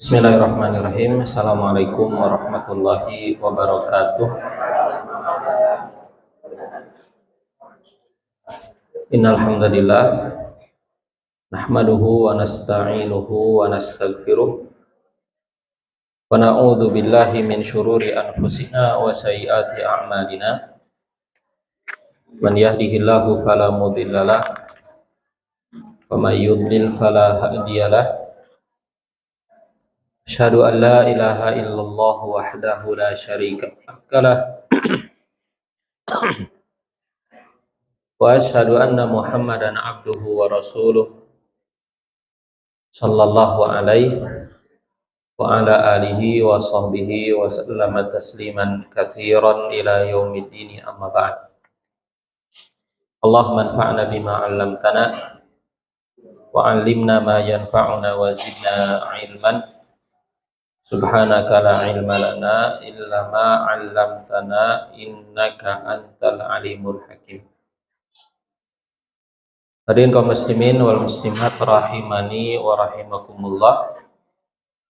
Bismillahirrahmanirrahim. Assalamualaikum warahmatullahi wabarakatuh. Innal hamdalillah nahmaduhu wa nasta'inuhu wa nastaghfiruh wa na'udzu billahi min syururi anfusina wa sayyiati a'malina. Man yahdihillahu fala mudhillalah wa may yudlil fala hadiyalah. Asyhadu an la ilaha illallah wahdahu la syarika lah wa asyhadu anna Muhammadan abduhu wa rasuluh sallallahu alaihi wa ala alihi wa sahbihi wa sallama tasliman katsiran ila yaumiddin, amma ba'd. Allahumma anfa'na bima 'allamtana wa 'allimna ma yanfa'una wa zidna ilman. Subhanaka la ilma lana illa ma 'allamtana innaka antal alimul hakim. Hadirin kaum muslimin wal muslimat rahimani wa rahimakumullah.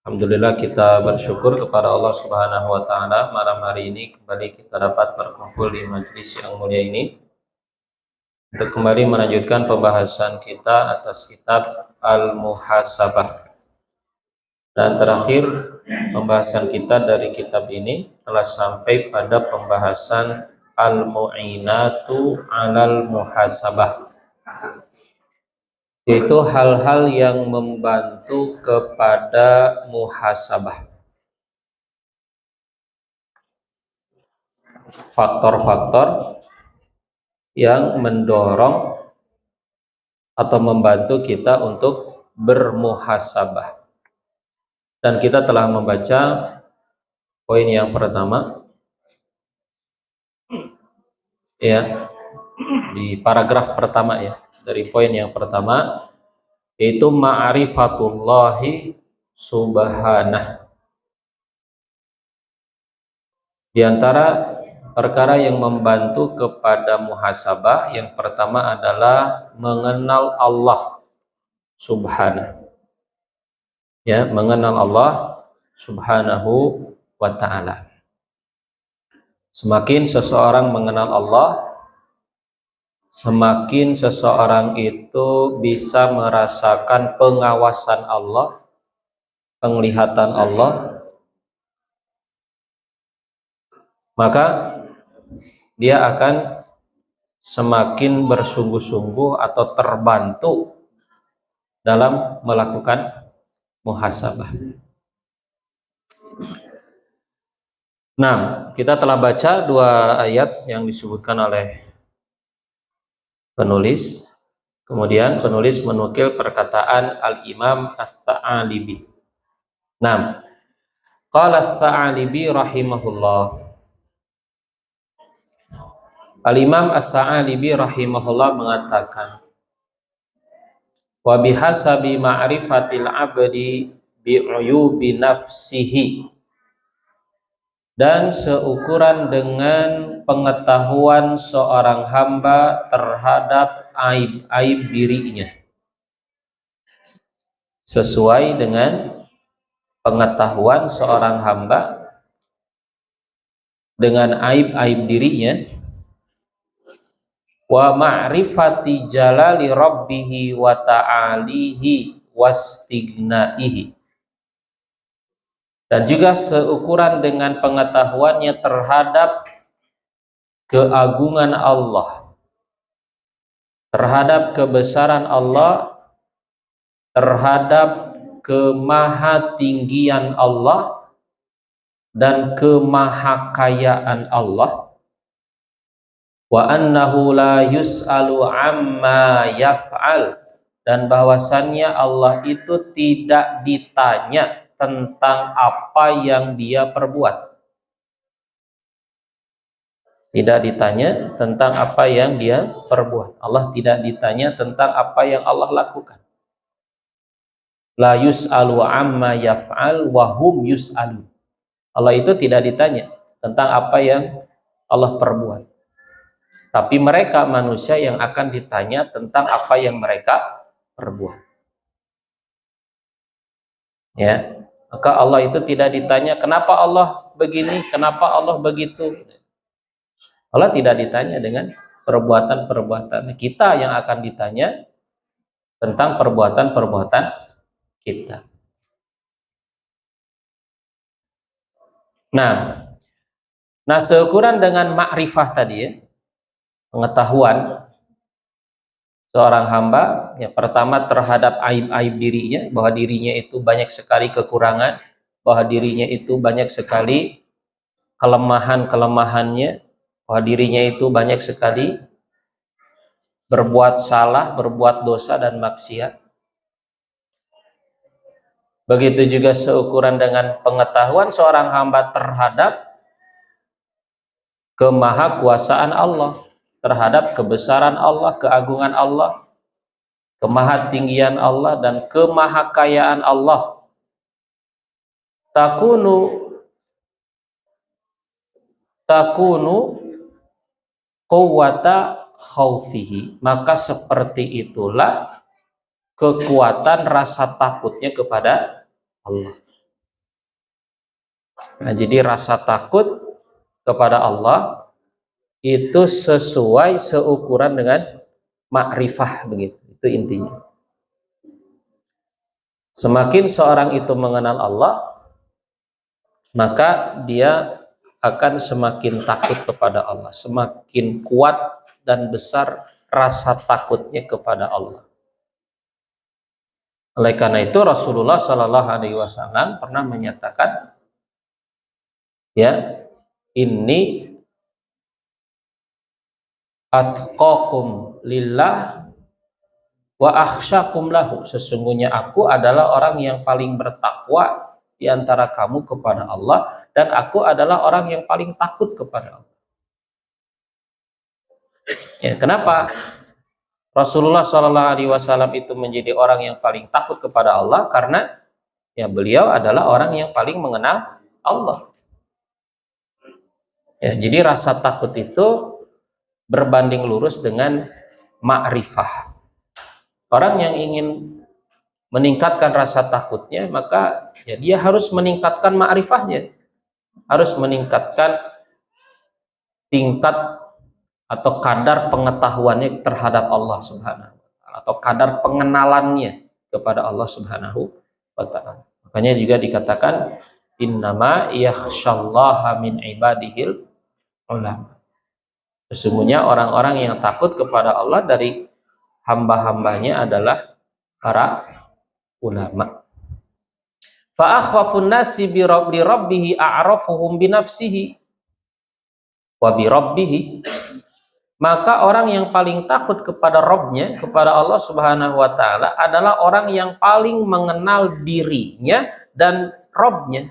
Alhamdulillah, kita bersyukur kepada Allah Subhanahu wa taala, malam hari ini kembali kita dapat berkumpul di majelis yang mulia ini untuk kembali melanjutkan pembahasan kita atas kitab Al-Muhasabah. Dan terakhir pembahasan kita dari kitab ini telah sampai pada pembahasan Al-Mu'inatu 'alal Muhasabah, yaitu hal-hal yang membantu kepada muhasabah. Faktor-faktor yang mendorong atau membantu kita untuk bermuhasabah. Dan kita telah membaca poin yang pertama, ya, di paragraf pertama, ya, dari poin yang pertama, yaitu ma'rifatullahi subhanah. Di antara perkara yang membantu kepada muhasabah, yang pertama adalah mengenal Allah subhanahu. Ya, mengenal Allah subhanahu wa ta'ala. Semakin seseorang mengenal Allah, semakin seseorang itu bisa merasakan pengawasan Allah, penglihatan Allah, maka dia akan semakin bersungguh-sungguh atau terbantu dalam melakukan muhasabah. Nah, kita telah baca dua ayat yang disebutkan oleh penulis. Kemudian penulis menukil perkataan Al-Imam As-Sa'alibi. Nah, qala As-Sa'alibi rahimahullah. Al-Imam As-Sa'alibi rahimahullah mengatakan, wa bihasabi ma'rifatil abdi bi'uyubi nafsihi, dan seukuran dengan pengetahuan seorang hamba terhadap aib-aib dirinya, sesuai dengan pengetahuan seorang hamba dengan aib-aib dirinya, wa ma'rifati jalali rabbihi wa ta'alihi wastighnaihi, dan juga seukuran dengan pengetahuannya terhadap keagungan Allah, terhadap kebesaran Allah, terhadap kemahatinggian Allah dan kemahakayaan Allah, wa annahu la yus'alu amma yaf'al, dan bahwasannya Allah itu tidak ditanya tentang apa yang dia perbuat. Tidak ditanya tentang apa yang dia perbuat. Allah tidak ditanya tentang apa yang Allah lakukan. La yus'alu amma yaf'al wa hum yus'alu. Allah itu tidak ditanya tentang apa yang Allah perbuat. Tapi mereka manusia yang akan ditanya tentang apa yang mereka perbuat. Ya, Maka Allah itu tidak ditanya kenapa Allah begini, kenapa Allah begitu. Allah tidak ditanya dengan perbuatan-perbuatan. Kita yang akan ditanya tentang perbuatan-perbuatan kita. Nah, seukuran dengan makrifah tadi ya, pengetahuan seorang hamba, ya pertama terhadap aib-aib dirinya, bahwa dirinya itu banyak sekali kekurangan, bahwa dirinya itu banyak sekali kelemahan-kelemahannya, bahwa dirinya itu banyak sekali berbuat salah, berbuat dosa dan maksiat. Begitu juga seukuran dengan pengetahuan seorang hamba terhadap kemahakuasaan Allah, terhadap kebesaran Allah, keagungan Allah, kemahatinggian Allah dan kemahakayaan Allah. Takunu quwwata khaufihi, maka seperti itulah kekuatan rasa takutnya kepada Allah. Nah, jadi rasa takut kepada Allah itu sesuai seukuran dengan makrifah, begitu. Itu intinya. Semakin seorang itu mengenal Allah, maka dia akan semakin takut kepada Allah, semakin kuat dan besar rasa takutnya kepada Allah. Oleh karena itu Rasulullah Shallallahu Alaihi Wasallam pernah menyatakan, ya, ini atqakum lillah wa akhsyakum lahu, sesungguhnya aku adalah orang yang paling bertakwa di antara kamu kepada Allah, dan aku adalah orang yang paling takut kepada Allah. Ya, kenapa Rasulullah Shallallahu Alaihi Wasallam itu menjadi orang yang paling takut kepada Allah? Karena ya beliau adalah orang yang paling mengenal Allah. Ya, jadi rasa takut itu berbanding lurus dengan ma'rifah. Orang yang ingin meningkatkan rasa takutnya, maka ya dia harus meningkatkan ma'rifahnya, harus meningkatkan tingkat atau kadar pengetahuannya terhadap Allah Subhanahu wa Ta'ala, atau kadar pengenalannya kepada Allah Subhanahu wa Ta'ala. Makanya juga dikatakan innama yakhsyallaha min ibadihil ulama. Sesungguhnya orang-orang yang takut kepada Allah dari hamba-hambanya adalah para ulama. Fa akhwafun nasi bi rabbihi a'rafuhum bi nafsihi wa bi rabbihi. Maka orang yang paling takut kepada Rabb-nya, kepada Allah Subhanahu wa Ta'ala, adalah orang yang paling mengenal dirinya dan Rabb-nya.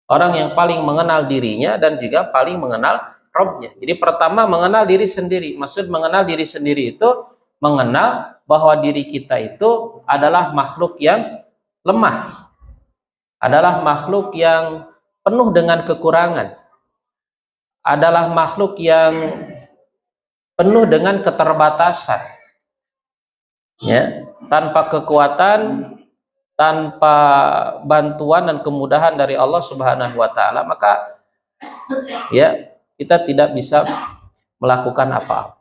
Orang yang paling mengenal dirinya dan juga paling mengenal Rabb-nya. Jadi pertama mengenal diri sendiri. Maksud mengenal diri sendiri itu mengenal bahwa diri kita itu adalah makhluk yang lemah, adalah makhluk yang penuh dengan kekurangan, adalah makhluk yang penuh dengan keterbatasan, ya, tanpa kekuatan, tanpa bantuan dan kemudahan dari Allah Subhanahu wa Ta'ala, maka ya kita tidak bisa melakukan apa-apa.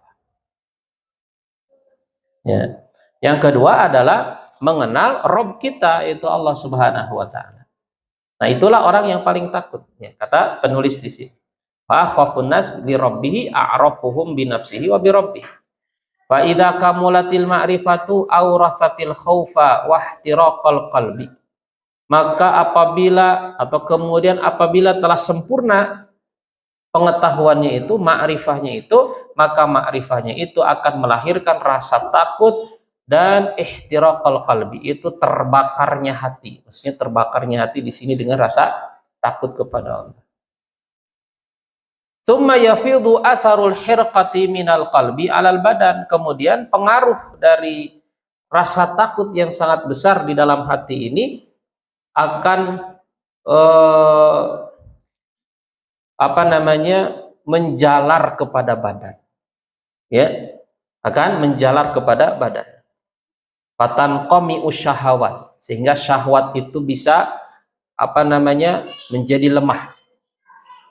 Ya. Yang kedua adalah mengenal Rabb kita, yaitu Allah Subhanahu wa Ta'ala. Nah, itulah orang yang paling takut, ya, kata penulis di sini. Fa akhwafun nas li rabbih a'rafuhum bi nafsihi wa bi rabbih. Fa idza kamulatil ma'rifatu awrasatil khaufa wa ihtiraqal qalbi. Maka apabila atau kemudian apabila telah sempurna pengetahuannya itu, ma'rifahnya itu, maka ma'rifahnya itu akan melahirkan rasa takut dan ihtiraqal qalbi, itu terbakarnya hati. Maksudnya terbakarnya hati di sini dengan rasa takut kepada Allah. Tsumma yafidu atharul hirqati minal qalbi alal badan. Kemudian pengaruh dari rasa takut yang sangat besar di dalam hati ini akan menjalar kepada badan. Ya, akan menjalar kepada badan. fatanqami usyahawat, sehingga syahwat itu bisa menjadi lemah.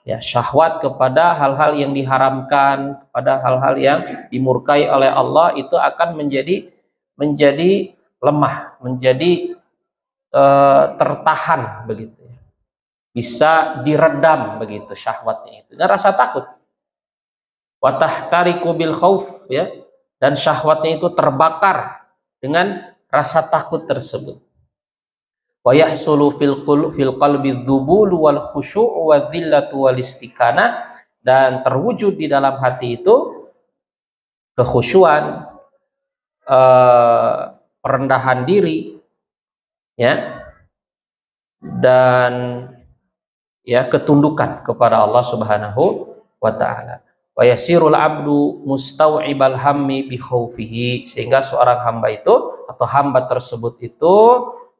Ya, syahwat kepada hal-hal yang diharamkan, kepada hal-hal yang dimurkai oleh Allah itu akan menjadi lemah, menjadi tertahan begitu. Bisa diredam begitu syahwatnya itu. Dan rasa takut. Wa tahtariqu bil khauf, ya. Dan syahwatnya itu terbakar dengan rasa takut tersebut. Wa yahsulu fil qalbi dzubul wal khusyu' wa dhillatu wal istikana, dan terwujud di dalam hati itu kekhusyuan, perendahan diri, ya, dan ya ketundukan kepada Allah Subhanahu wa taala. Wa yasirul abdu mustau'ibal hammi bi khaufihi, sehingga seorang hamba itu atau hamba tersebut itu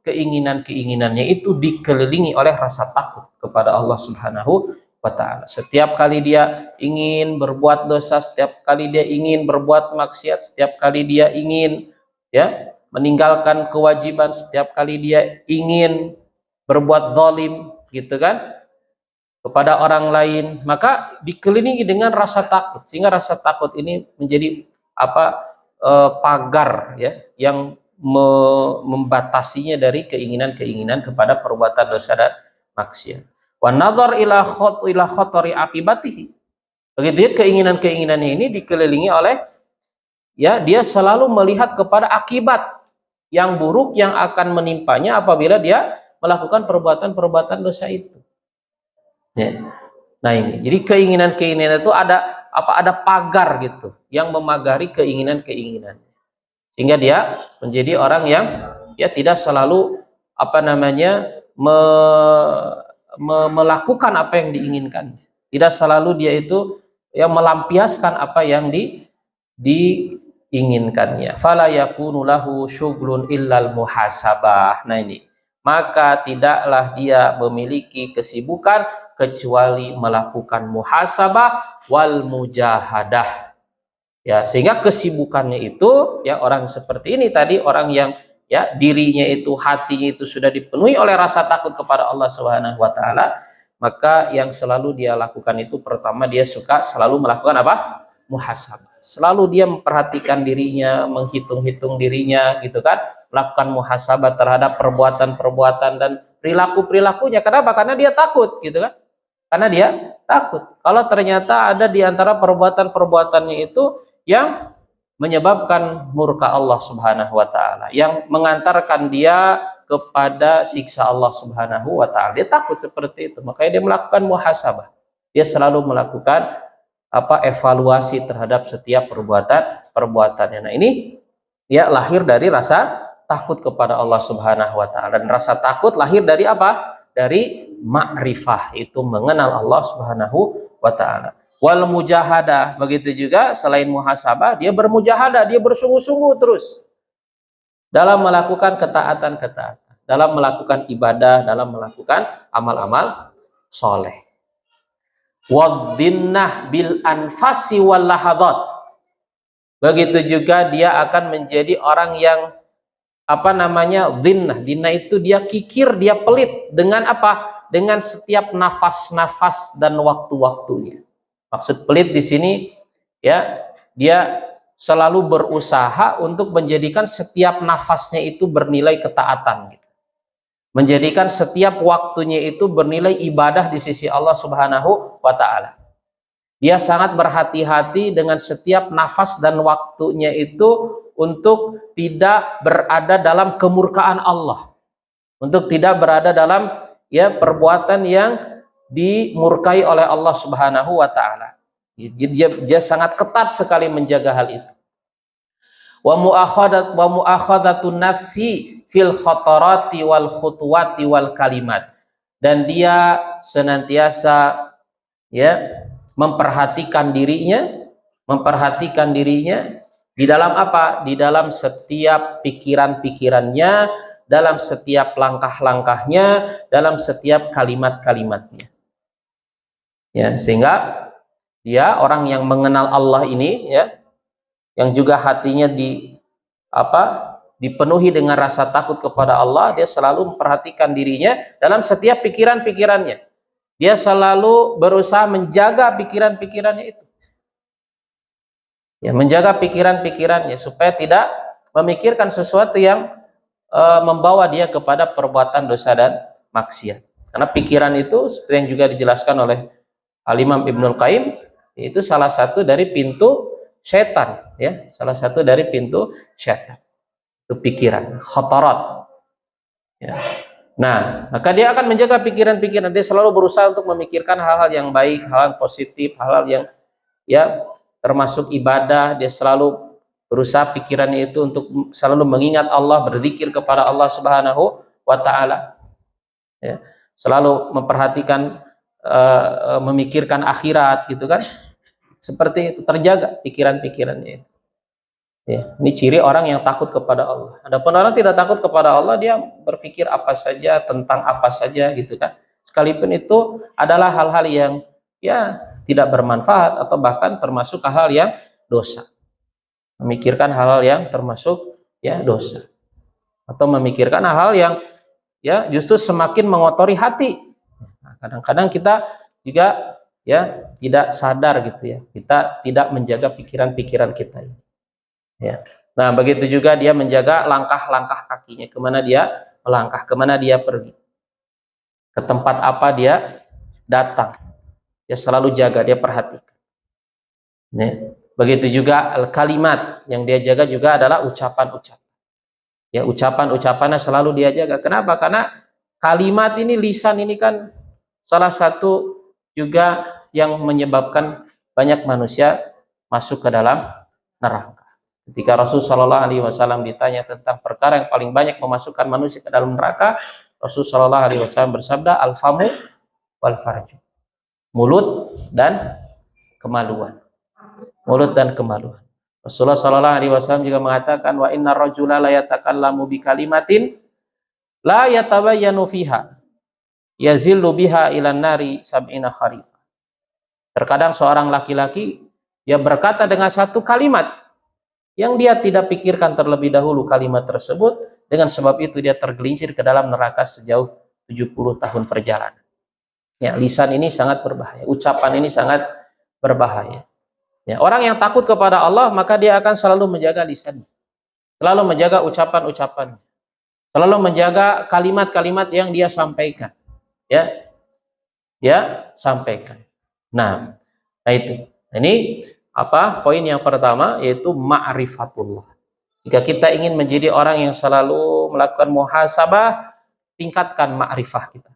keinginan-keinginannya itu dikelilingi oleh rasa takut kepada Allah Subhanahu wa taala. Setiap kali dia ingin berbuat dosa, setiap kali dia ingin berbuat maksiat, setiap kali dia ingin ya meninggalkan kewajiban, setiap kali dia ingin berbuat zalim gitu kan kepada orang lain, maka dikelilingi dengan rasa takut, sehingga rasa takut ini menjadi pagar ya yang membatasinya dari keinginan-keinginan kepada perbuatan dosa dan maksiat. Wa nadhar ila khatari akibatihi. Begitu ya, keinginan-keinginannya ini dikelilingi oleh ya dia selalu melihat kepada akibat yang buruk yang akan menimpanya apabila dia melakukan perbuatan-perbuatan dosa itu. Ya. Nah ini, jadi keinginan-keinginan itu ada pagar gitu yang memagari keinginan-keinginan, sehingga dia menjadi orang yang ya tidak selalu melakukan apa yang diinginkan, tidak selalu dia itu yang melampiaskan apa yang diinginkannya. Fala yakunu lahu syughlun illal muhasabah. Nah ini, maka tidaklah dia memiliki kesibukan kecuali melakukan muhasabah wal mujahadah. Ya, sehingga kesibukannya itu ya orang seperti ini tadi, orang yang ya dirinya itu, hatinya itu sudah dipenuhi oleh rasa takut kepada Allah Subhanahu wa taala, maka yang selalu dia lakukan itu pertama dia suka selalu melakukan apa? Muhasabah. Selalu dia memperhatikan dirinya, menghitung-hitung dirinya gitu kan, melakukan muhasabah terhadap perbuatan-perbuatan dan perilaku-perilakunya. Kenapa? Karena dia takut gitu kan. Karena dia takut kalau ternyata ada di antara perbuatan-perbuatannya itu yang menyebabkan murka Allah Subhanahu wa taala, yang mengantarkan dia kepada siksa Allah Subhanahu wa taala. Dia takut seperti itu, makanya dia melakukan muhasabah. Dia selalu melakukan evaluasi terhadap setiap perbuatannya. Nah, ini ya lahir dari rasa takut kepada Allah Subhanahu wa taala, dan rasa takut lahir dari apa? Dari ma'rifah, itu mengenal Allah Subhanahu wa taala. Wal mujahadah, begitu juga selain muhasabah, dia bermujahadah, dia bersungguh-sungguh terus dalam melakukan ketaatan-ketaatan, dalam melakukan ibadah, dalam melakukan amal-amal soleh. Wadinnah bil anfasi wal lahadat. Begitu juga dia akan menjadi orang yang dhinnah itu dia kikir, dia pelit dengan apa? Dengan setiap nafas-nafas dan waktu-waktunya. Maksud pelit di sini ya, dia selalu berusaha untuk menjadikan setiap nafasnya itu bernilai ketaatan gitu. Menjadikan setiap waktunya itu bernilai ibadah di sisi Allah Subhanahu wa taala. Dia sangat berhati-hati dengan setiap nafas dan waktunya itu untuk tidak berada dalam kemurkaan Allah, untuk tidak berada dalam ya perbuatan yang dimurkai oleh Allah Subhanahu wa taala. Dia sangat ketat sekali menjaga hal itu. Wa muakhadhatun nafsi fil khatarati wal khutuwati wal kalimat. Dan dia senantiasa ya memperhatikan dirinya di dalam apa? Di dalam setiap pikiran-pikirannya, dalam setiap langkah-langkahnya, dalam setiap kalimat-kalimatnya. Ya, sehingga dia orang yang mengenal Allah ini ya, yang juga hatinya dipenuhi dengan rasa takut kepada Allah, dia selalu memperhatikan dirinya dalam setiap pikiran-pikirannya. Dia selalu berusaha menjaga pikiran-pikirannya itu. Ya, menjaga pikiran-pikirannya supaya tidak memikirkan sesuatu yang membawa dia kepada perbuatan dosa dan maksiat. Karena pikiran itu seperti yang juga dijelaskan oleh Al-Imam Ibnul Qayyim, itu salah satu dari pintu setan, ya, salah satu dari pintu setan. Itu pikiran, khotorat. Ya. Nah, maka dia akan menjaga pikiran-pikiran, dia selalu berusaha untuk memikirkan hal-hal yang baik, hal-hal positif, hal-hal yang ya termasuk ibadah. Dia selalu berusaha pikirannya itu untuk selalu mengingat Allah, berzikir kepada Allah Subhanahu wa taala. Ya, selalu memperhatikan memikirkan akhirat gitu kan. Seperti itu, terjaga pikiran-pikirannya itu. Ya, ini ciri orang yang takut kepada Allah. Adapun orang tidak takut kepada Allah, dia berpikir apa saja tentang apa saja gitu kan. Sekalipun itu adalah hal-hal yang ya tidak bermanfaat atau bahkan termasuk hal-hal yang dosa. Memikirkan hal-hal yang termasuk ya dosa. Atau memikirkan hal-hal yang ya justru semakin mengotori hati. Nah, kadang-kadang kita juga ya tidak sadar gitu ya. Kita tidak menjaga pikiran-pikiran kita ini. Ya. Nah, begitu juga dia menjaga langkah-langkah kakinya, kemana dia melangkah, kemana dia pergi, ke tempat apa dia datang. Dia selalu jaga, dia perhatikan. Ya. Begitu juga kalimat yang dia jaga juga adalah ucapan-ucapan. Ya, ucapan-ucapannya selalu dia jaga. Kenapa? Karena kalimat ini, lisan ini kan salah satu juga yang menyebabkan banyak manusia masuk ke dalam neraka. Ketika Rasulullah Shallallahu Alaihi Wasallam ditanya tentang perkara yang paling banyak memasukkan manusia ke dalam neraka, Rasulullah Shallallahu Alaihi Wasallam bersabda, al-famu wal farju, mulut dan kemaluan, mulut dan kemaluan. Rasulullah Shallallahu Alaihi Wasallam juga mengatakan, wa inna rajula la yatakallamu bi kalimatin la yatabayyanu fiha yazillu biha ilan nari sab'ina kharif. Terkadang seorang laki-laki dia berkata dengan satu kalimat yang dia tidak pikirkan terlebih dahulu kalimat tersebut, dengan sebab itu dia tergelincir ke dalam neraka sejauh 70 tahun perjalanan. Ya, lisan ini sangat berbahaya, ucapan ini sangat berbahaya. Ya, orang yang takut kepada Allah maka dia akan selalu menjaga lisannya, selalu menjaga ucapan-ucapan, selalu menjaga kalimat-kalimat yang dia sampaikan. Ya, dia sampaikan. Nah itu. Ini apa? Poin yang pertama yaitu ma'rifatullah. Jika kita ingin menjadi orang yang selalu melakukan muhasabah, tingkatkan ma'rifah kita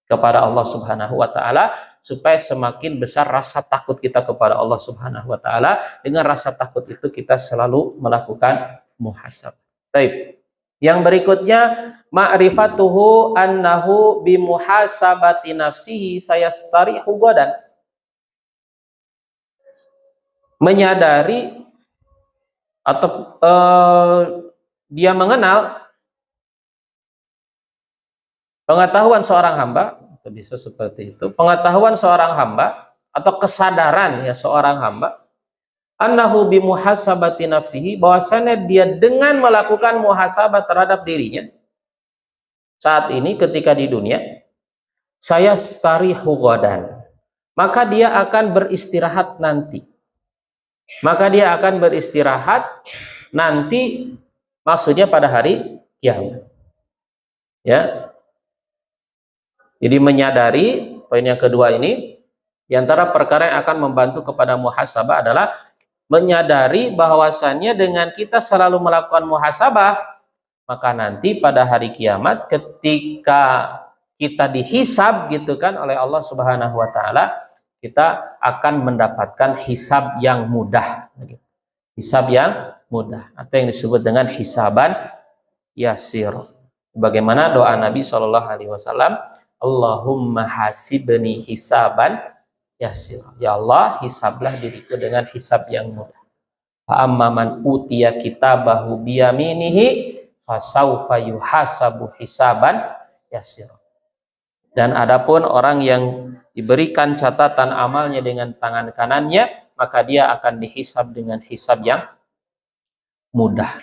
kepada Allah Subhanahu wa taala supaya semakin besar rasa takut kita kepada Allah Subhanahu wa taala. Dengan rasa takut itu kita selalu melakukan muhasabah. Baik. Yang berikutnya, ma'rifatuhu annahu bimuhasabati nafsihi sayastarihu godan. Menyadari atau dia mengenal pengetahuan seorang hamba, atau bisa seperti itu, pengetahuan seorang hamba atau kesadaran ya seorang hamba, annahu bimuhasabati nafsihi, bahwasanya dia dengan melakukan muhasabah terhadap dirinya saat ini ketika di dunia, saya starihu godan, maka dia akan beristirahat nanti. Maka dia akan beristirahat nanti, maksudnya pada hari kiamat. Ya. Jadi menyadari, poin yang kedua ini, di antara perkara yang akan membantu kepada muhasabah adalah menyadari bahwasannya dengan kita selalu melakukan muhasabah, maka nanti pada hari kiamat ketika kita dihisab gitu kan oleh Allah Subhanahu wa taala, kita akan mendapatkan hisab yang mudah, hisab yang mudah, atau yang disebut dengan hisaban yasir. Bagaimana doa Nabi Shallallahu Alaihi Wasallam, Allahumma hasibni hisaban yasir. Ya Allah, hisablah diriku dengan hisab yang mudah. Fa amman utiya kitabahu biyaminihi fasaufa yuhasabu hisaban yasir. Dan adapun orang yang diberikan catatan amalnya dengan tangan kanannya, maka dia akan dihisab dengan hisab yang mudah.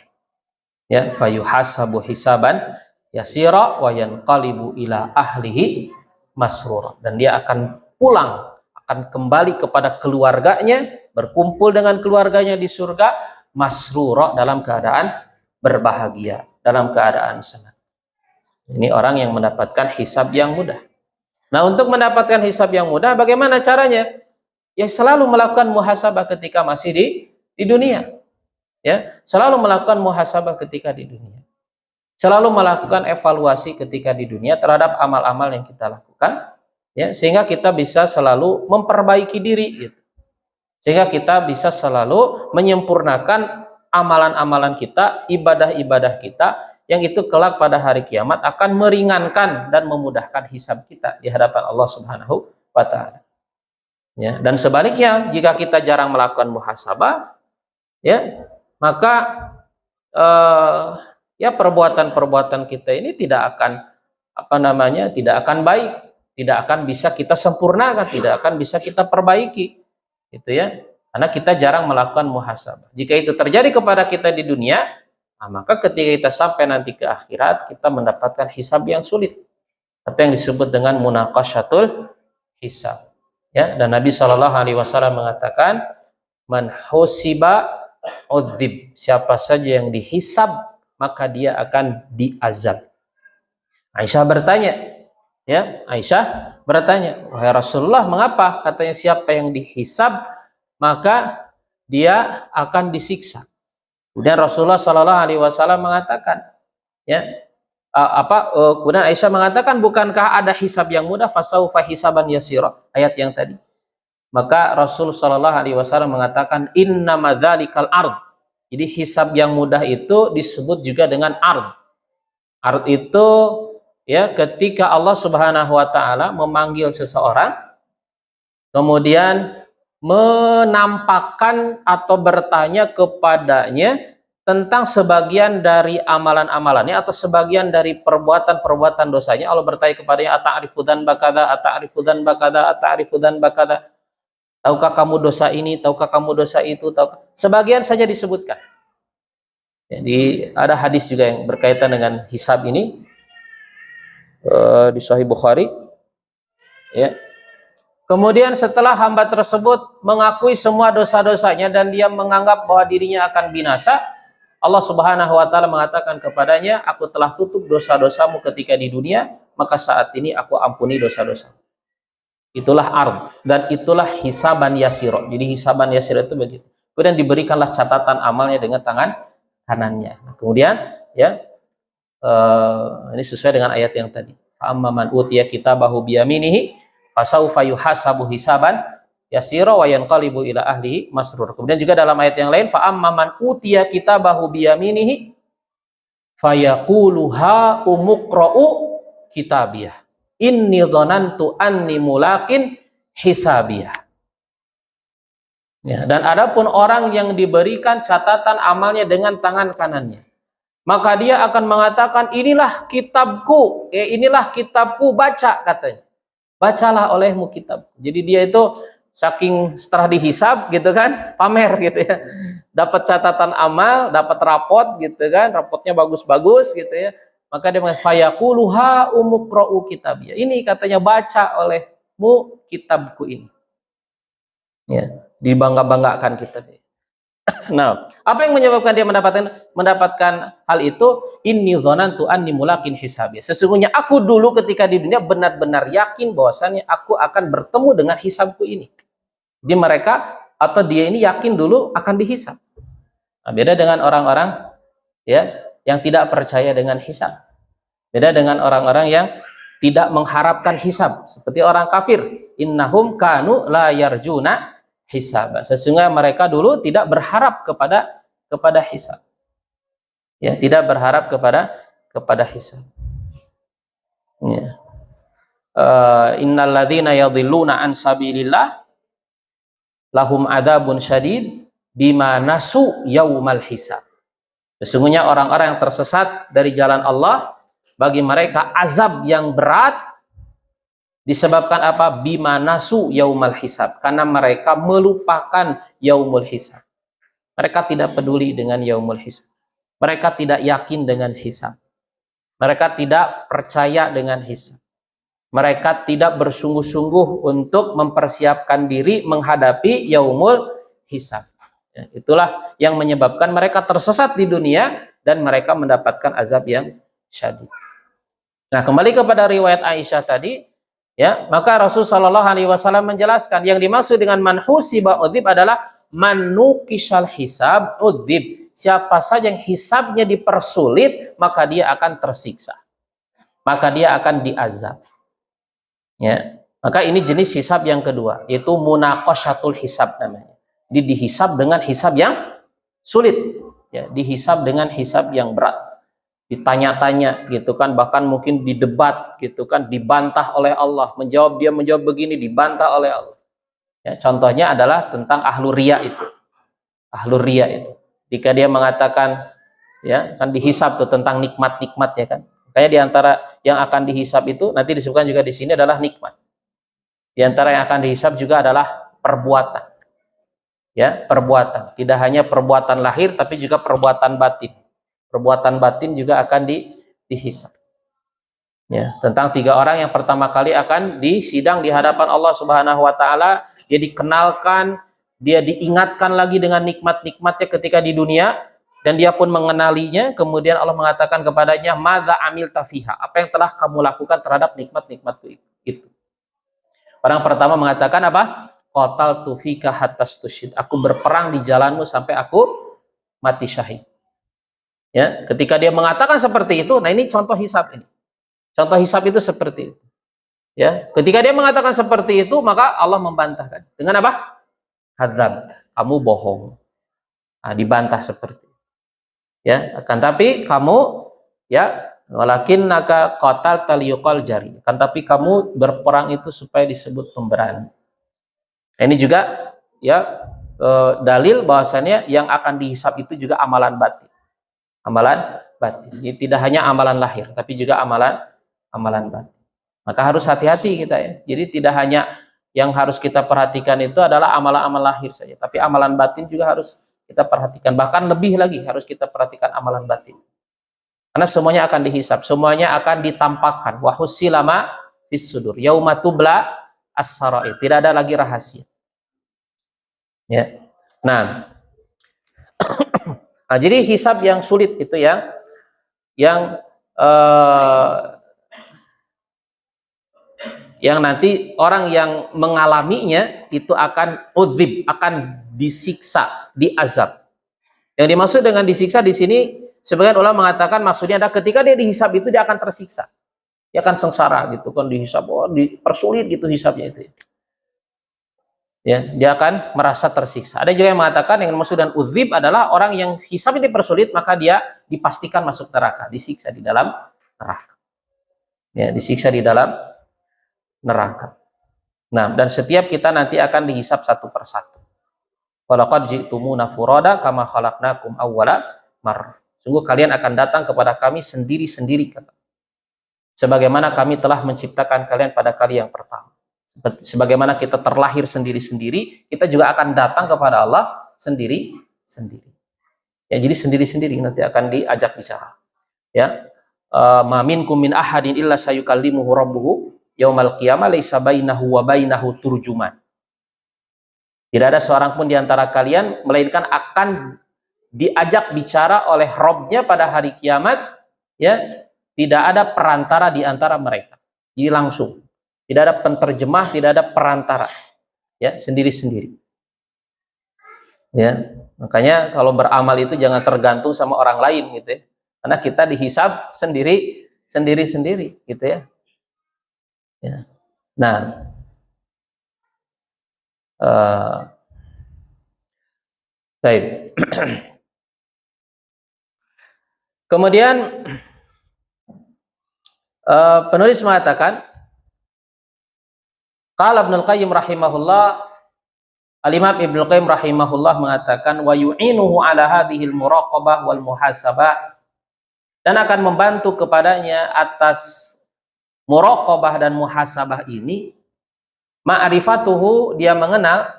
Ya, fayuhasabu hisaban yasira wa yanqalibu ila ahlihi masrura. Dan dia akan pulang, akan kembali kepada keluarganya, berkumpul dengan keluarganya di surga, masrura, dalam keadaan berbahagia, dalam keadaan senang. Ini orang yang mendapatkan hisab yang mudah. Nah, untuk mendapatkan hisab yang mudah, bagaimana caranya? Ya, selalu melakukan muhasabah ketika masih di dunia. Ya, selalu melakukan muhasabah ketika di dunia. Selalu melakukan evaluasi ketika di dunia terhadap amal-amal yang kita lakukan, ya, sehingga kita bisa selalu memperbaiki diri, gitu. Sehingga kita bisa selalu menyempurnakan amalan-amalan kita, ibadah-ibadah kita, yang itu kelak pada hari kiamat akan meringankan dan memudahkan hisab kita di hadapan Allah Subhanahu wa Ta'ala. Ya, dan sebaliknya, jika kita jarang melakukan muhasabah, ya, maka ya, perbuatan-perbuatan kita ini tidak akan tidak akan baik, tidak akan bisa kita sempurnakan, tidak akan bisa kita perbaiki, gitu ya, karena kita jarang melakukan muhasabah. Jika itu terjadi kepada kita di dunia, maka ketika kita sampai nanti ke akhirat, kita mendapatkan hisab yang sulit, atau yang disebut dengan munaqasyatul hisab. Ya, dan Nabi Shallallahu Alaihi Wasallam mengatakan, man husiba udzib, siapa saja yang dihisab maka dia akan diazab. Aisyah bertanya, ya, Aisyah bertanya, wahai Rasulullah, mengapa? Katanya, siapa yang dihisab maka dia akan disiksa. Kemudian Rasulullah Shallallahu Alaihi Wasallam mengatakan, ya, kemudian Aisyah mengatakan, bukankah ada hisab yang mudah? Fasaufa hisaban yasira, ayat yang tadi. Maka Rasul Shallallahu Alaihi Wasallam mengatakan, inna madzalikal ard. Jadi hisab yang mudah itu disebut juga dengan ard. Ard itu, ya, ketika Allah Subhanahu wa Ta'ala memanggil seseorang, kemudian menampakkan atau bertanya kepadanya tentang sebagian dari amalan-amalannya atau sebagian dari perbuatan-perbuatan dosanya. Allah bertanya kepadanya, ata'rifu dzanba kadza, ata'rifu dzanba kadza, ata'rifu dzanba kadza. Tahukah kamu dosa ini, tahukah kamu dosa itu, tahukah? Sebagian saja disebutkan. Jadi ada hadis juga yang berkaitan dengan hisab ini di Sahih Bukhari. Ya. Kemudian setelah hamba tersebut mengakui semua dosa-dosanya dan dia menganggap bahwa dirinya akan binasa, Allah Subhanahu wa Ta'ala mengatakan kepadanya, aku telah tutup dosa-dosamu ketika di dunia, maka saat ini aku ampuni dosa-dosamu. Itulah ard, dan itulah hisaban yasiro. Jadi hisaban yasiro itu begitu. Kemudian diberikanlah catatan amalnya dengan tangan kanannya. Nah, kemudian, ya, ini sesuai dengan ayat yang tadi. Amma man utiya kitabahu biyaminihi fasaufa yuhasabu hisaban yasira wa yanqalibu ila ahlihi masrur. Kemudian juga dalam ayat yang lain, fa amma man utiya kitabahu biyaminihi fayaqulu ha umqra'u kitabiyah. Inni dzanantu anni mulakin hisabiyah. Ya, dan adapun orang yang diberikan catatan amalnya dengan tangan kanannya, maka dia akan mengatakan, inilah kitabku, inilah kitabku, baca, katanya. Bacalah olehmu kitabku. Jadi dia itu saking setelah dihisab gitu kan, pamer gitu ya. Dapat catatan amal, dapat rapot gitu kan, rapotnya bagus-bagus gitu ya. Maka dia mengatakan, fayaquluha umqra'u kitabiyah. Ini katanya, baca olehmu kitabku ini. Ya, dibangga-banggakan kitabnya. Nah, apa yang menyebabkan dia mendapatkan hal itu? Inni dzanantu anni mulakin hisabiyah. Sesungguhnya aku dulu ketika di dunia benar-benar yakin bahwasannya aku akan bertemu dengan hisabku ini. Jadi mereka atau dia ini yakin dulu akan dihisab. Nah, beda dengan orang-orang, ya, yang tidak percaya dengan hisab. Beda dengan orang-orang yang tidak mengharapkan hisab, seperti orang kafir. Innahum kanu la yarjuna hisab. Sesungguhnya mereka dulu tidak berharap kepada hisab. Ya, tidak berharap kepada hisab. Ya. Innal ladzina yadhilluna an sabilillah lahum adzabun syadid bima nasu yaumal hisab. Sesungguhnya orang-orang yang tersesat dari jalan Allah, bagi mereka azab yang berat disebabkan apa? Bima nasu yaumal hisab, karena mereka melupakan yaumul hisab. Mereka tidak peduli dengan yaumul hisab. Mereka tidak yakin dengan hisab. Mereka tidak percaya dengan hisab. Mereka tidak bersungguh-sungguh untuk mempersiapkan diri menghadapi yaumul hisab. Ya, itulah yang menyebabkan mereka tersesat di dunia dan mereka mendapatkan azab yang syadid. Nah, kembali kepada riwayat Aisyah tadi, ya, maka Rasulullah SAW menjelaskan yang dimaksud dengan man husiba udzib adalah manukishal hisab udzib. Siapa saja yang hisabnya dipersulit, maka dia akan tersiksa. Maka dia akan diazab. Ya. Maka ini jenis hisab yang kedua, yaitu munaqasyatul hisab namanya. Dihisab dengan hisab yang sulit, ya, dihisab dengan hisab yang berat. Ditanya-tanya gitu kan, bahkan mungkin didebat gitu kan, dibantah oleh Allah, menjawab begini dibantah oleh Allah. Ya, contohnya adalah tentang ahlur riya itu. Ahlur riya itu. Jika dia mengatakan, ya, kan dihisab tuh tentang nikmat-nikmat, ya kan. Kayak di antara yang akan dihisab itu nanti disebutkan juga di sini adalah nikmat. Di antara yang akan dihisab juga adalah perbuatan. Ya, perbuatan. Tidak hanya perbuatan lahir tapi juga perbuatan batin. Perbuatan batin juga akan dihisab. Ya, tentang 3 orang yang pertama kali akan disidang di hadapan Allah Subhanahu wa taala, dia dikenalkan, dia diingatkan lagi dengan nikmat-nikmatnya ketika di dunia. Dan dia pun mengenalinya, kemudian Allah mengatakan kepadanya, madza amilta fiha, apa yang telah kamu lakukan terhadap nikmat-nikmatku itu. Orang pertama mengatakan apa? Qataltu fika hatta stushhid, aku berperang di jalanmu sampai aku mati syahid. Ya, ketika dia mengatakan seperti itu, nah ini contoh hisab ini. Contoh hisab itu seperti itu. Ya, ketika dia mengatakan seperti itu, maka Allah membantahkan. Dengan apa? Hadzab, kamu bohong. Nah, dibantah seperti itu. Ya, akan tapi kamu, ya, walakin naka qatal taliyuqal jari, akan tapi kamu berperang itu supaya disebut pemberani. Ini juga, ya, dalil bahwasannya yang akan dihisab itu juga amalan batin. Amalan batin. Jadi tidak hanya amalan lahir tapi juga amalan batin. Maka harus hati-hati kita, ya. Jadi tidak hanya yang harus kita perhatikan itu adalah amalan-amalan lahir saja, tapi amalan batin juga harus kita perhatikan, bahkan lebih lagi harus kita perhatikan amalan batin. Karena semuanya akan dihisab, semuanya akan ditampakkan. Wa husilama fis sudur yauma tubla as-sarair. Tidak ada lagi rahasia. Ya. Nah, nah, jadi hisab yang sulit itu yang nanti orang yang mengalaminya itu akan udzib, akan disiksa, diazab. Yang dimaksud dengan disiksa di sini, sebagian ulama mengatakan maksudnya adalah ketika dia dihisab itu dia akan tersiksa, dia akan sengsara gitu kan, dihisab, dipersulit gitu hisabnya itu. Ya, dia akan merasa tersiksa. Ada juga yang mengatakan yang dimaksud dengan udzib adalah orang yang hisabnya dipersulit, maka dia dipastikan masuk neraka, disiksa di dalam neraka. Ya, disiksa di dalam neraka. Nah, dan setiap kita nanti akan dihisab satu persatu. Walaqad ji'tumuna furada kama khalaqnakum awwala marrah. Sungguh kalian akan datang kepada kami sendiri-sendiri, kata. Sebagaimana kami telah menciptakan kalian pada kali yang pertama. Sebagaimana kita terlahir sendiri-sendiri, kita juga akan datang kepada Allah sendiri-sendiri. Ya, jadi sendiri-sendiri nanti akan diajak bicara. Ya. Ma minkum min ahadin illa sayukallimuhu rabbuhu yaumal qiyamah laisa bainahu wa bainahu turjuman. Tidak ada seorang pun di antara kalian melainkan akan diajak bicara oleh Rabb-nya pada hari kiamat, ya. Tidak ada perantara di antara mereka. Jadi langsung. Tidak ada penterjemah, tidak ada perantara. Ya, sendiri-sendiri. Ya, makanya kalau beramal itu jangan tergantung sama orang lain gitu, ya. Karena kita dihisab sendiri-sendiri gitu, ya. Ya. Nah, baik. Kemudian penulis mengatakan, qala Ibnu Qayyim rahimahullah, Al-Imam Ibnu Qayyim rahimahullah mengatakan, wa yu'inuhu ala hadhil muraqabah wal muhasabah, dan akan membantu kepadanya atas muraqabah dan muhasabah ini, ma'rifatuhu, dia mengenal,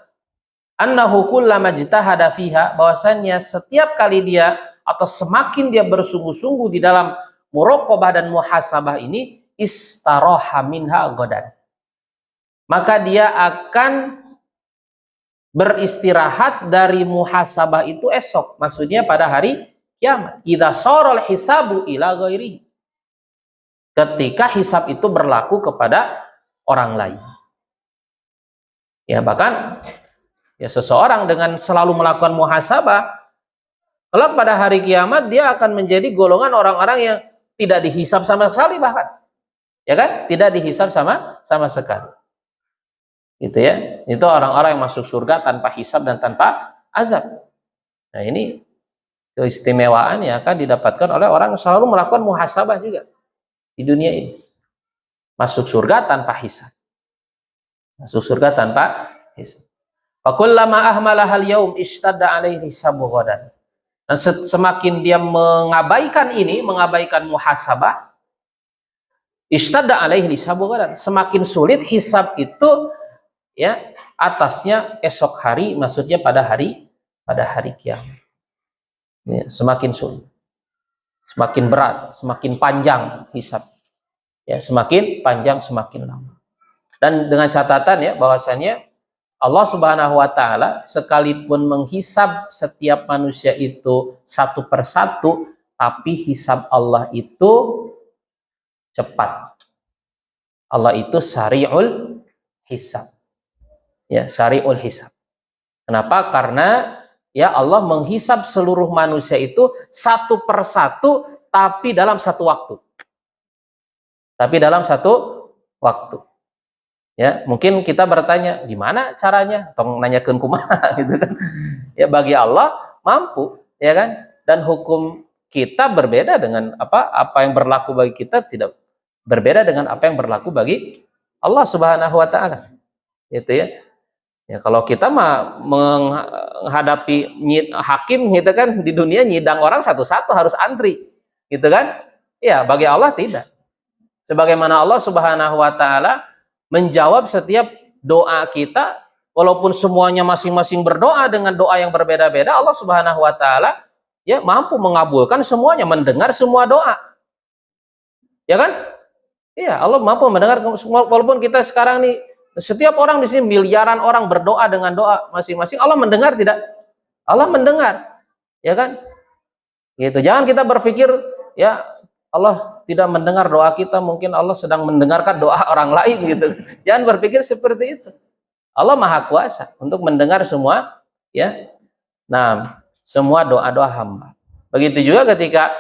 annahu kullama ijtahada fiha, bahwasannya setiap kali dia atau semakin dia bersungguh-sungguh di dalam muraqabah dan muhasabah ini, istaroha minha ghadan, maka dia akan beristirahat dari muhasabah itu esok, maksudnya pada hari kiamat. Idza sharal hisabu ila ghairihi, ketika hisab itu berlaku kepada orang lain. Ya, bahkan ya seseorang dengan selalu melakukan muhasabah, kelak pada hari kiamat dia akan menjadi golongan orang-orang yang tidak dihisab sama sekali, bahkan ya kan, tidak dihisab sama sekali. Gitu ya. Itu orang-orang yang masuk surga tanpa hisab dan tanpa azab. Nah, ini keistimewaan yang akan didapatkan oleh orang yang selalu melakukan muhasabah juga di dunia ini. Masuk surga tanpa hisab. Masuk surga tanpa hisab. Fa kullama ahmalahal yaum ishtadda alaihi hisabu ghadan. Dan semakin dia mengabaikan ini, mengabaikan muhasabah, ishtadda alaihi hisabu ghadan, semakin sulit hisab itu ya atasnya esok hari, maksudnya pada hari kiamat. Ya, semakin sulit, semakin berat, semakin panjang hisab. Ya, semakin panjang, semakin lama. Dan dengan catatan ya bahwasanya Allah Subhanahu wa taala sekalipun menghisab setiap manusia itu satu persatu, tapi hisab Allah itu cepat. Allah itu sari'ul hisab. Ya, syari'ul hisab. Kenapa? Karena ya Allah menghisab seluruh manusia itu satu persatu, tapi dalam satu waktu. Tapi dalam satu waktu. Ya, mungkin kita bertanya, gimana caranya? Tong nanyakeun kumaha gitu kan. Ya, bagi Allah mampu, ya kan? Dan hukum kita berbeda dengan apa yang berlaku bagi kita tidak berbeda dengan apa yang berlaku bagi Allah Subhanahu wa taala. Gitu ya. Ya, kalau kita mah menghadapi hakim gitu kan, di dunia nyidang orang satu-satu harus antri, gitu kan? Ya, bagi Allah tidak. Sebagaimana Allah Subhanahu wa taala menjawab setiap doa kita, walaupun semuanya masing-masing berdoa dengan doa yang berbeda-beda, Allah Subhanahu wa taala ya mampu mengabulkan semuanya, mendengar semua doa. Ya kan? Iya, Allah mampu mendengar semua, walaupun kita sekarang nih setiap orang di sini miliaran orang berdoa dengan doa masing-masing, Allah mendengar tidak? Allah mendengar, ya kan? Gitu. Jangan kita berpikir ya Allah tidak mendengar doa kita, mungkin Allah sedang mendengarkan doa orang lain gitu. Jangan berpikir seperti itu. Allah Maha Kuasa untuk mendengar semua ya. Nah, semua doa-doa hamba. Begitu juga ketika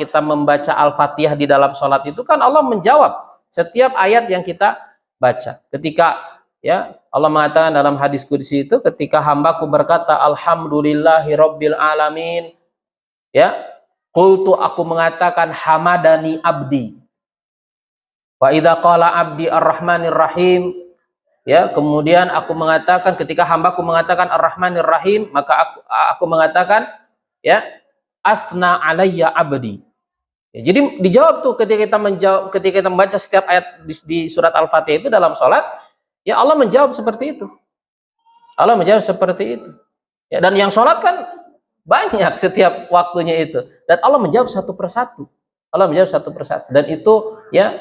kita membaca Al-Fatihah di dalam sholat itu kan Allah menjawab setiap ayat yang kita baca. Ketika ya Allah mengatakan dalam hadis qudsi itu, ketika hambaku berkata alhamdulillahi rabbil alamin, ya qultu, aku mengatakan hamadani abdi. Wa idza qala abdi arrahmanir rahim, ya kemudian aku mengatakan ketika hambaku mengatakan arrahmanir rahim, maka aku mengatakan ya asna alayya abdi. Ya, jadi dijawab tuh ketika kita membaca setiap ayat di surat Al-Fatihah itu dalam sholat, ya Allah menjawab seperti itu. Allah menjawab seperti itu. Ya, dan yang sholat kan banyak setiap waktunya itu. Dan Allah menjawab satu persatu. Allah menjawab satu persatu. Dan itu ya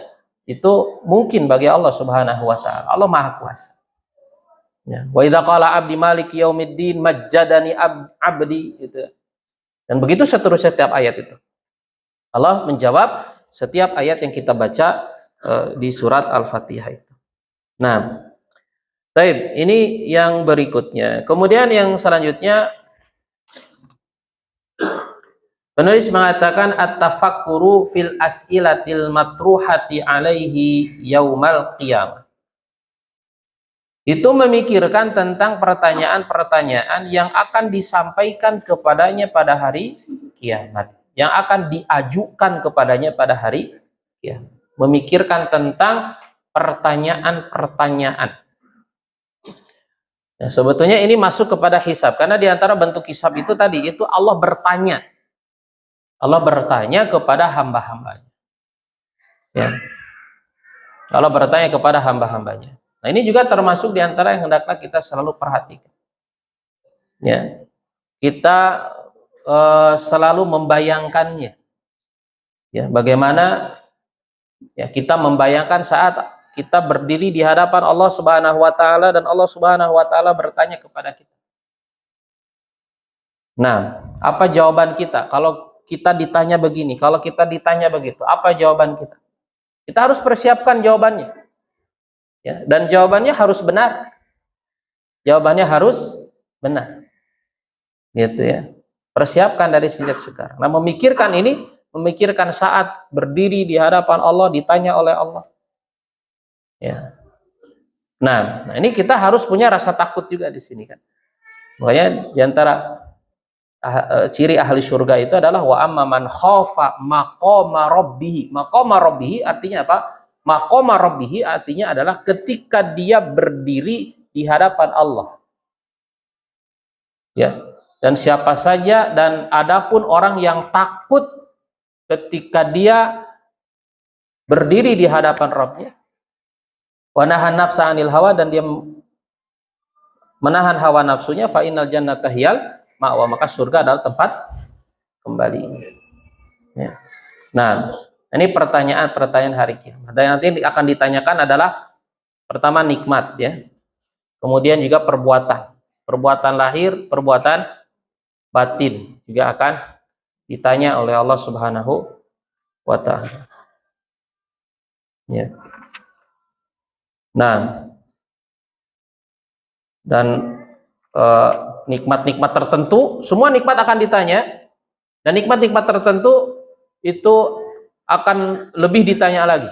itu mungkin bagi Allah Subhanahu wa taala. Allah Maha Kuasa. Ya. Wa idza qala abdi maliki yaumiddin majjadani abdi gitu. Dan begitu seterusnya setiap ayat itu. Allah menjawab setiap ayat yang kita baca di surat Al-Fatihah itu. Nah, baik, ini yang berikutnya. Kemudian yang selanjutnya penulis mengatakan at-tafakkuru fil as'ilatil matruhati alaihi yaumal qiyamah. Itu memikirkan tentang pertanyaan-pertanyaan yang akan disampaikan kepadanya pada hari kiamat, yang akan diajukan kepadanya pada hari kiamat. Memikirkan tentang pertanyaan-pertanyaan. Nah, sebetulnya ini masuk kepada hisab, karena di antara bentuk hisab itu tadi itu Allah bertanya. Allah bertanya kepada hamba-hambanya. Ya. Allah bertanya kepada hamba-hambanya. Nah, ini juga termasuk di antara yang hendaklah kita selalu perhatikan. Ya. Kita selalu membayangkannya. Ya, bagaimana ya kita membayangkan saat kita berdiri di hadapan Allah Subhanahu wa taala dan Allah Subhanahu wa taala bertanya kepada kita. Nah, apa jawaban kita kalau kita ditanya begini, kalau kita ditanya begitu, apa jawaban kita? Kita harus persiapkan jawabannya. Ya, dan jawabannya harus benar. Jawabannya harus benar. Gitu ya. Persiapkan dari sejak sekarang. Nah, memikirkan ini, memikirkan saat berdiri di hadapan Allah ditanya oleh Allah. Ya. Nah, ini kita harus punya rasa takut juga di sini kan. Makanya di antara ciri ahli surga itu adalah wa amman khafa maqama rabbih. Maqama rabbih artinya apa? Maqama rabbih artinya adalah ketika dia berdiri di hadapan Allah. Ya. Dan siapa saja dan adapun orang yang takut ketika dia berdiri di hadapan Rabbnya, wa nahan nafsa 'anil hawa, dan dia menahan hawa nafsunya, fa innal jannata hiyal ma'wa, maka surga adalah tempat kembali. Ya. Nah, ini pertanyaan hari kiamat. Dan nanti akan ditanyakan adalah pertama nikmat ya. Kemudian juga perbuatan lahir, perbuatan batin juga akan ditanya oleh Allah Subhanahu wa taala. Ya. Nah, dan nikmat-nikmat tertentu, semua nikmat akan ditanya, dan nikmat-nikmat tertentu itu akan lebih ditanya lagi,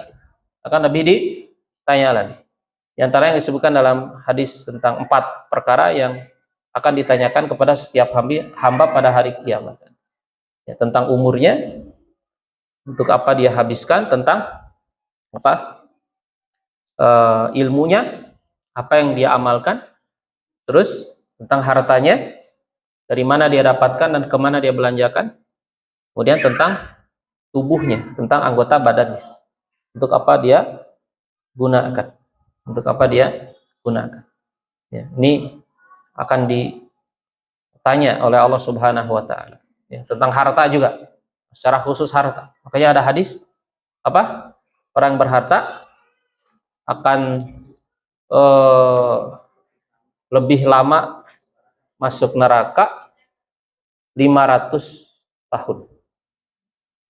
Di antara yang disebutkan dalam hadis tentang 4 perkara yang akan ditanyakan kepada setiap hamba pada hari kiamat. Ya, tentang umurnya, untuk apa dia habiskan, tentang apa ilmunya, apa yang dia amalkan, terus tentang hartanya, dari mana dia dapatkan dan kemana dia belanjakan, kemudian tentang tubuhnya, tentang anggota badannya, untuk apa dia gunakan, Ya, ini akan ditanya oleh Allah Subhanahu wa taala. Ya, tentang harta juga, secara khusus harta. Makanya ada hadis apa? Orang berharta akan lebih lama masuk neraka 500 tahun.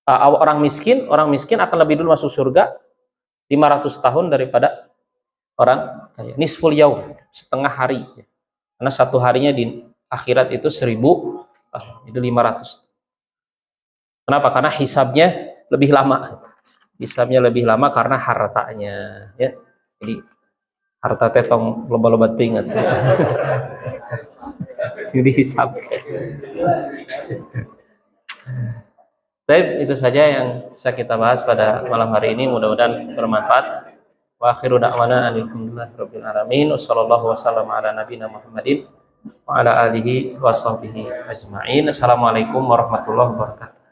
Orang miskin akan lebih dulu masuk surga 500 tahun daripada orang kaya. Nisful yaum, setengah hari. Karena satu harinya di akhirat itu 1000 tahun, itu 500. Kenapa? Karena hisabnya lebih lama. Karena hartanya, ya. Jadi harta tetong loba-loba tingat. Sini hisab. Baik, itu saja yang bisa kita bahas pada malam hari ini. Mudah-mudahan bermanfaat. Wa akhiru da'wana alhamdulillahirabbil alamin. Wassallallahu wasallam ala nabiyina Muhammadin wa ala alihi wa sahbihi ajma'in. Assalamualaikum warahmatullahi wabarakatuh.